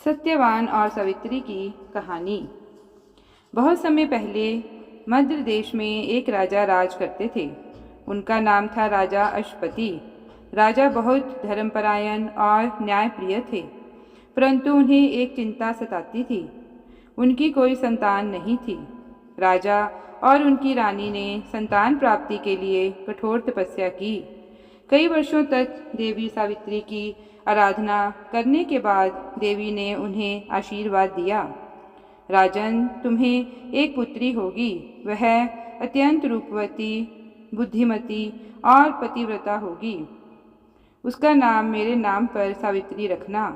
सत्यवान और सावित्री की कहानी। बहुत समय पहले मध्य देश में एक राजा राज करते थे। उनका नाम था राजा अश्वपति। राजा बहुत धर्मपरायण और न्यायप्रिय थे, परंतु उन्हें एक चिंता सताती थी। उनकी कोई संतान नहीं थी। राजा और उनकी रानी ने संतान प्राप्ति के लिए कठोर तपस्या की। कई वर्षों तक देवी सावित्री की आराधना करने के बाद देवी ने उन्हें आशीर्वाद दिया। राजन, तुम्हें एक पुत्री होगी। वह अत्यंत रूपवती, बुद्धिमती और पतिव्रता होगी। उसका नाम मेरे नाम पर सावित्री रखना।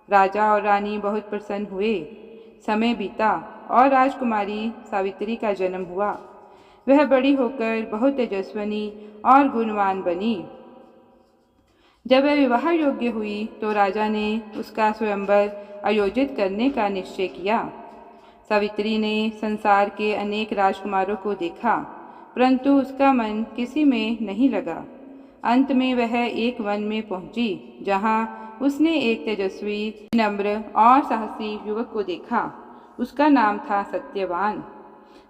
राजा और रानी बहुत प्रसन्न हुए। समय बीता और राजकुमारी सावित्री का जन्म हुआ। वह बड़ी होकर बहुत तेजस्विनी और गुणवान बनी। जब वह विवाह योग्य हुई तो राजा ने उसका स्वयंवर आयोजित करने का निश्चय किया। सावित्री ने संसार के अनेक राजकुमारों को देखा, परंतु उसका मन किसी में नहीं लगा। अंत में वह एक वन में पहुंची, जहां उसने एक तेजस्वी, विनम्र और साहसी युवक को देखा। उसका नाम था सत्यवान।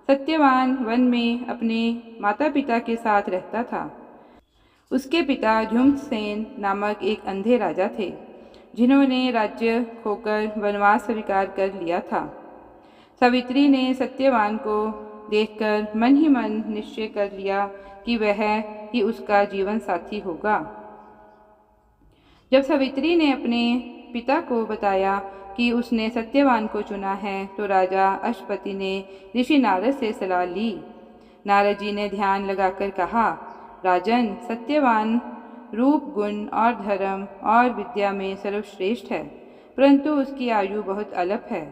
सत्यवान वन में अपने माता पिता के साथ रहता था। उसके पिता झुंझसेन नामक एक अंधे राजा थे, जिन्होंने राज्य खोकर वनवास स्वीकार कर लिया था। सावित्री ने सत्यवान को देखकर मन ही मन निश्चय कर लिया कि वह ही उसका जीवन साथी होगा। जब सावित्री ने अपने पिता को बताया कि उसने सत्यवान को चुना है, तो राजा अश्वपति ने ऋषि नारद से सलाह ली। नारद जी ने ध्यान लगाकर कहा, राजन, सत्यवान रूप, गुण और धर्म और विद्या में सर्वश्रेष्ठ है, परंतु उसकी आयु बहुत अल्प है।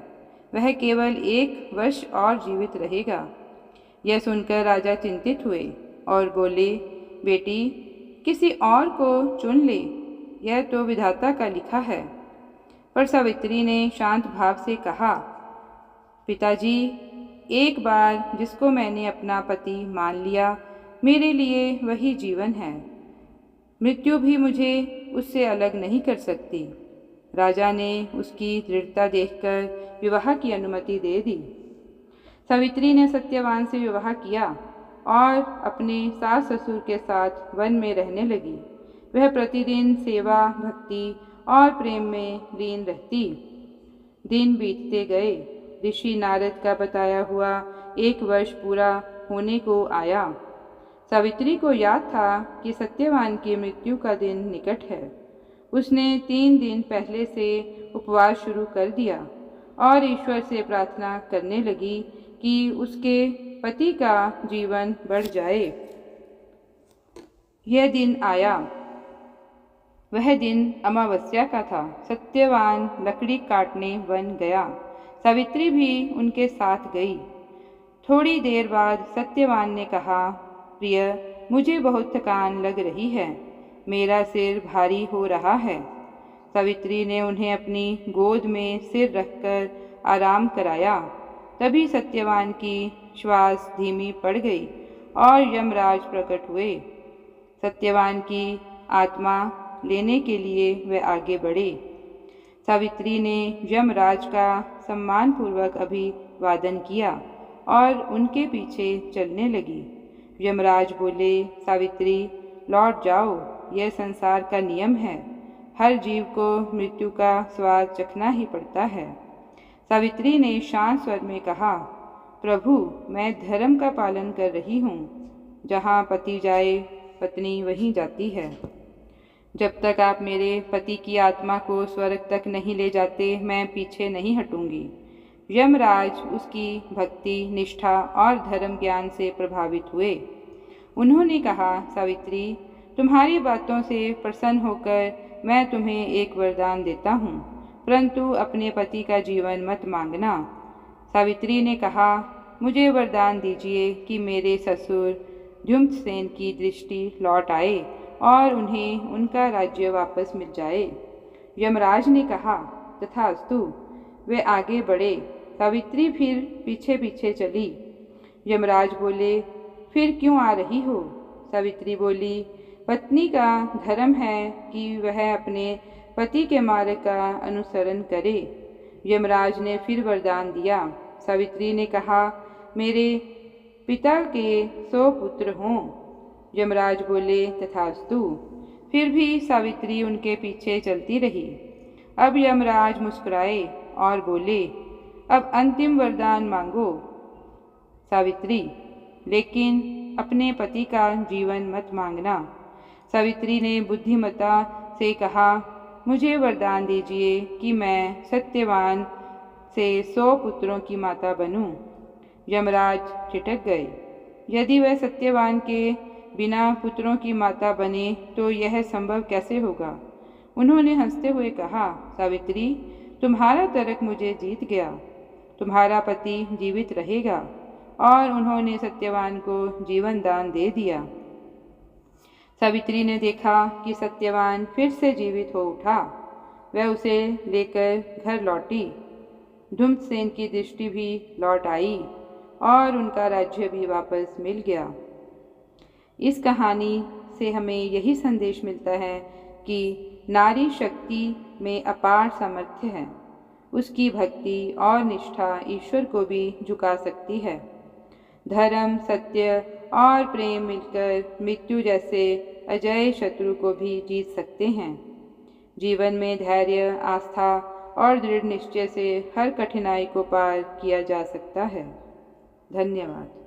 वह केवल 1 वर्ष और जीवित रहेगा। यह सुनकर राजा चिंतित हुए और बोले, बेटी, किसी और को चुन ले, यह तो विधाता का लिखा है। पर सावित्री ने शांत भाव से कहा, पिताजी, एक बार जिसको मैंने अपना पति मान लिया, मेरे लिए वही जीवन है। मृत्यु भी मुझे उससे अलग नहीं कर सकती। राजा ने उसकी दृढ़ता देखकर विवाह की अनुमति दे दी। सावित्री ने सत्यवान से विवाह किया और अपने सास ससुर के साथ वन में रहने लगी। वह प्रतिदिन सेवा, भक्ति और प्रेम में लीन रहती। दिन बीतते गए। ऋषि नारद का बताया हुआ 1 वर्ष पूरा होने को आया। सावित्री को याद था कि सत्यवान की मृत्यु का दिन निकट है। उसने 3 दिन पहले से उपवास शुरू कर दिया और ईश्वर से प्रार्थना करने लगी कि उसके पति का जीवन बढ़ जाए। यह दिन आया। वह दिन अमावस्या का था। सत्यवान लकड़ी काटने वन गया। सावित्री भी उनके साथ गई। थोड़ी देर बाद सत्यवान ने कहा, प्रिय, मुझे बहुत थकान लग रही है। मेरा सिर भारी हो रहा है। सावित्री ने उन्हें अपनी गोद में सिर रखकर आराम कराया। तभी सत्यवान की श्वास धीमी पड़ गई और यमराज प्रकट हुए। सत्यवान की आत्मा लेने के लिए वे आगे बढ़े। सावित्री ने यमराज का सम्मानपूर्वक अभिवादन किया और उनके पीछे चलने लगी। यमराज बोले, सावित्री, लौट जाओ, यह संसार का नियम है। हर जीव को मृत्यु का स्वाद चखना ही पड़ता है। सावित्री ने शांत स्वर में कहा, प्रभु, मैं धर्म का पालन कर रही हूँ। जहाँ पति जाए, पत्नी वहीं जाती है। जब तक आप मेरे पति की आत्मा को स्वर्ग तक नहीं ले जाते, मैं पीछे नहीं हटूंगी। यमराज उसकी भक्ति, निष्ठा और धर्म ज्ञान से प्रभावित हुए। उन्होंने कहा, सावित्री, तुम्हारी बातों से प्रसन्न होकर मैं तुम्हें एक वरदान देता हूँ, परंतु अपने पति का जीवन मत मांगना। सावित्री ने कहा, मुझे वरदान दीजिए कि मेरे ससुर झुंझसेन की दृष्टि लौट आए और उन्हें उनका राज्य वापस मिल जाए। यमराज ने कहा, तथास्तु। वे आगे बढ़े। सावित्री फिर पीछे पीछे चली। यमराज बोले, फिर क्यों आ रही हो? सावित्री बोली, पत्नी का धर्म है कि वह अपने पति के मार्ग का अनुसरण करे। यमराज ने फिर वरदान दिया। सावित्री ने कहा, मेरे पिता के 100 पुत्र हों। यमराज बोले, तथास्तु। फिर भी सावित्री उनके पीछे चलती रही। अब यमराज मुस्कुराए और बोले, अब अंतिम वरदान मांगो सावित्री, लेकिन अपने पति का जीवन मत मांगना। सावित्री ने बुद्धिमता से कहा, मुझे वरदान दीजिए कि मैं सत्यवान से 100 पुत्रों की माता बनूं। यमराज ठिठक गए। यदि वह सत्यवान के बिना पुत्रों की माता बने तो यह संभव कैसे होगा। उन्होंने हंसते हुए कहा, सावित्री, तुम्हारा तर्क मुझे जीत गया। तुम्हारा पति जीवित रहेगा। और उन्होंने सत्यवान को जीवन दान दे दिया। सावित्री ने देखा कि सत्यवान फिर से जीवित हो उठा। वह उसे लेकर घर लौटी। धूम्रसेन की दृष्टि भी लौट आई और उनका राज्य भी वापस मिल गया। इस कहानी से हमें यही संदेश मिलता है कि नारी शक्ति में अपार सामर्थ्य है। उसकी भक्ति और निष्ठा ईश्वर को भी झुका सकती है। धर्म, सत्य और प्रेम मिलकर मृत्यु जैसे अजय शत्रु को भी जीत सकते हैं। जीवन में धैर्य, आस्था और दृढ़ निश्चय से हर कठिनाई को पार किया जा सकता है। धन्यवाद।